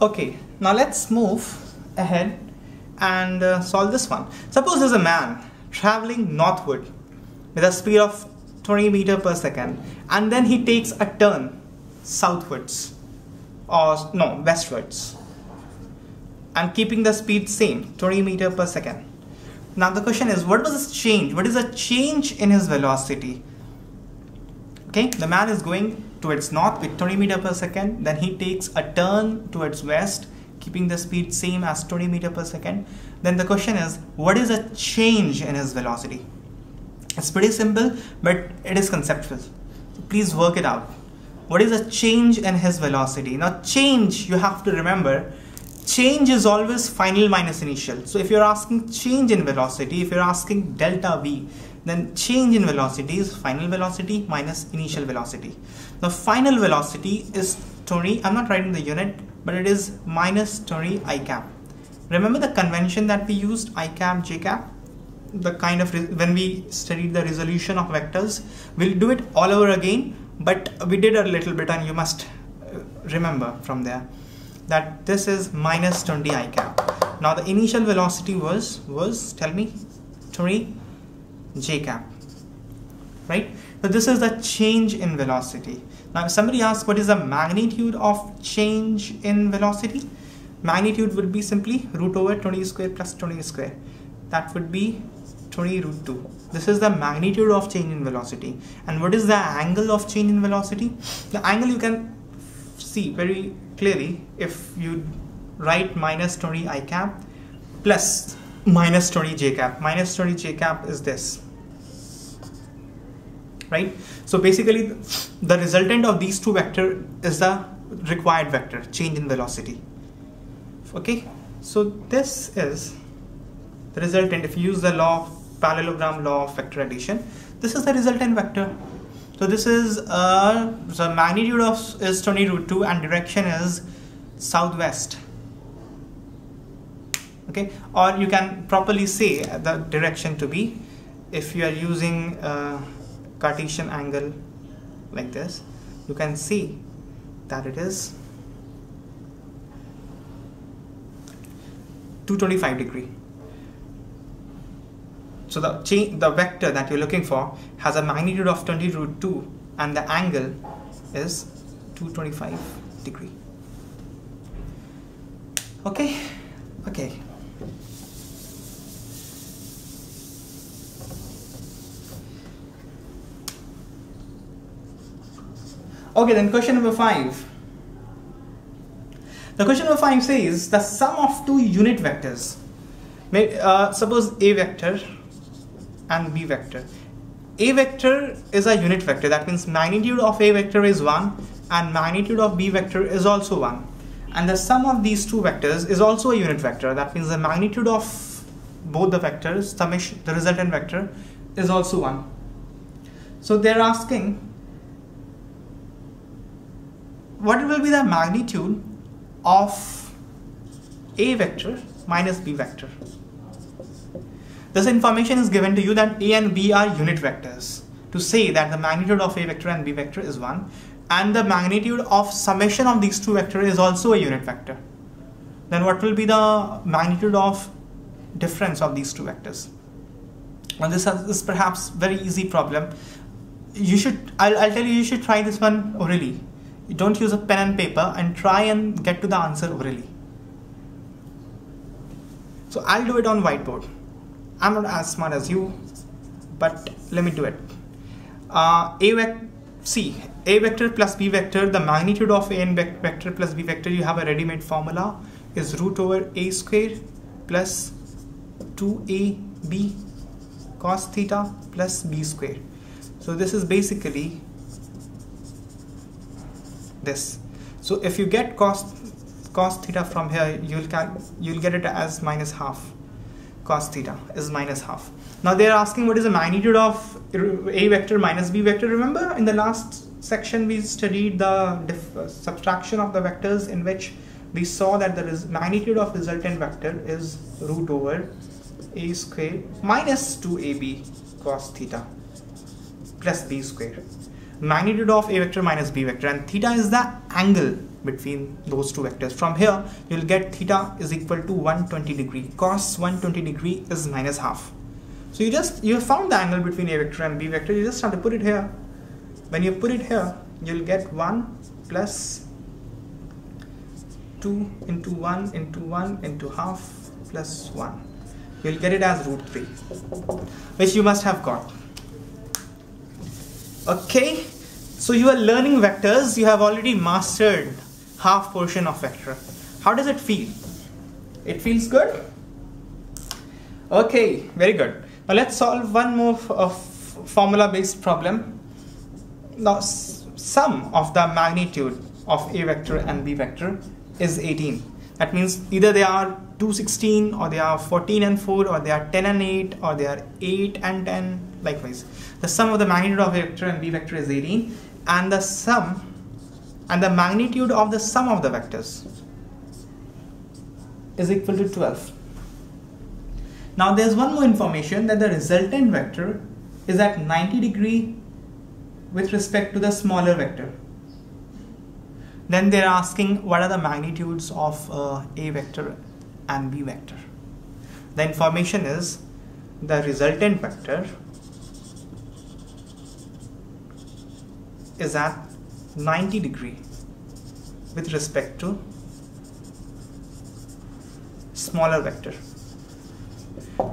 Okay, now let's move ahead and solve this one. Suppose there's a man traveling northward with a speed of 20 meters per second, and then he takes a turn southwards, or no, westwards, and keeping the speed same, 20 meters per second. Now the question is, what was this change? What is the change in his velocity? Okay, the man is going towards north with 20 meters per second, then he takes a turn towards west, keeping the speed same as 20 meters per second. Then the question is, what is a change in his velocity? It's pretty simple, but it is conceptual. Please work it out. What is a change in his velocity? Now change, you have to remember, change is always final minus initial. So if you're asking change in velocity, if you're asking delta V, then change in velocity is final velocity minus initial velocity. The final velocity is 20, I'm not writing the unit, but it is minus 20 I cap. Remember the convention that we used, I cap, J cap? The kind of, when we studied the resolution of vectors, we'll do it all over again, but we did a little bit and you must remember from there that this is minus 20 I cap. Now the initial velocity was tell me, 20 J cap, right? So this is the change in velocity. Now if somebody asks what is the magnitude of change in velocity, magnitude would be simply root over 20 square plus 20 square. That would be 20 root 2. This is the magnitude of change in velocity. And what is the angle of change in velocity? The angle you can see very clearly if you write minus 20 I cap plus minus 20 J cap. Minus 20 J cap is this, right? So basically the resultant of these two vectors is the required vector, change in velocity. Okay, so this is the resultant. If you use the parallelogram law of vector addition, this is the resultant vector. So this is the magnitude of is 20 root 2 and direction is southwest. Okay, or you can properly say the direction to be, if you are using Cartesian angle like this, you can see that it is 225 degree. So the vector that you're looking for has a magnitude of 20 root 2 and the angle is 225 degree. Okay, okay. Okay, then question number 5. The question number 5 says the sum of two unit vectors. Suppose A vector and B vector. A vector is a unit vector. That means magnitude of A vector is 1 and magnitude of B vector is also 1. And the sum of these two vectors is also a unit vector. That means the magnitude of both the vectors, summation, the resultant vector, is also 1. So they're asking what will be the magnitude of A vector minus B vector. This information is given to you that A and B are unit vectors, to say that the magnitude of A vector and B vector is 1 and the magnitude of summation of these two vectors is also a unit vector. Then what will be the magnitude of difference of these two vectors? Now this is perhaps very easy problem. I'll tell you should try this one orally. You don't use a pen and paper and try and get to the answer orally. So I'll do it on whiteboard. I'm not as smart as you, but let me do it. A vector plus B vector, the magnitude of A and vector plus B vector, you have a ready-made formula, is root over A square plus 2AB cos theta plus B square. So this is basically this. So if you get cos theta from here, you'll get it as minus half. Cos theta is minus half. Now they're asking what is the magnitude of A vector minus B vector. Remember in the last section we studied the subtraction of the vectors, in which we saw that the magnitude of resultant vector is root over A square minus 2AB cos theta plus B square. magnitude of A vector minus B vector, and theta is the angle between those two vectors. From here you'll get theta is equal to 120 degree. Cos 120 degree is minus half. So you found the angle between A vector and B vector. You just have to put it here. When you put it here, you'll get 1 plus 2 into 1 into 1 into half plus 1. You'll get it as root 3, which you must have got. Okay, so you are learning vectors. You have already mastered half portion of vector. How does it feel? It feels good? Okay, very good. Now let's solve one more formula based problem. Now sum of the magnitude of A vector and B vector is 18. That means either they are 216, or they are 14 and 4, or they are 10 and 8, or they are 8 and 10. Likewise, the sum of the magnitude of A vector and B vector is 18, and the sum and the magnitude of the sum of the vectors is equal to 12. Now there's one more information, that the resultant vector is at 90 degree with respect to the smaller vector. Then they're asking what are the magnitudes of A vector and B vector. The information is the resultant vector is at 90 degree with respect to smaller vector.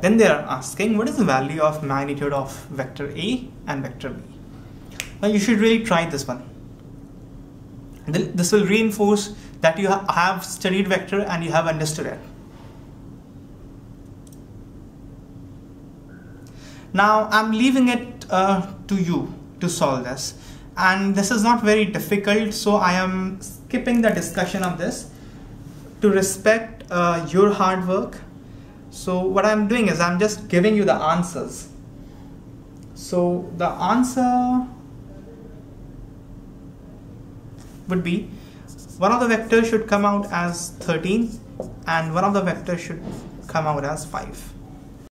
Then they are asking what is the value of magnitude of vector A and vector B. Now you should really try this one. This will reinforce that you have studied vector and you have understood it. Now I'm leaving it to you to solve this, and this is not very difficult, so I am skipping the discussion of this to respect your hard work. So what I'm doing is I'm just giving you the answers. So the answer would be, one of the vectors should come out as 13 and one of the vectors should come out as 5.